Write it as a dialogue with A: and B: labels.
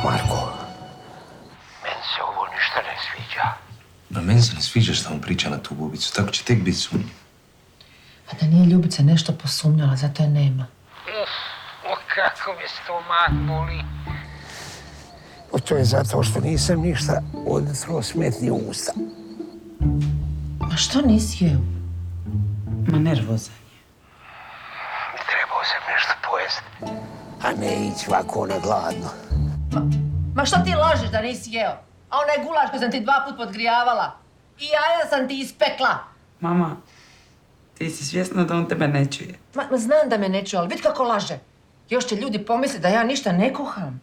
A: Marko, meni se ovo ništa ne sviđa.
B: Ma meni se ne sviđa što on priča na tu bubicu, tako će tek biti sumnjiv.
C: A da nije Ljubica nešto posumnjala, zato je nema.
A: Kako me stomak boli. To je zato što nisam ništa odetro smetnije u usta.
C: Ma što nisi jeo?
D: Ma nervozan je.
A: Trebao sam nešto pojest, a ne ići ovako na gladno.
C: Ma što ti lažeš da nisi jeo? A onaj gulaš koji sam ti 2 put podgrijavala. I jaja sam ti ispekla.
D: Mama, ti si svjesna da on tebe ne čuje.
C: Ma znam da me ne čuje, ali vidi kako laže. Još će ljudi pomisliti da ja ništa ne kuham.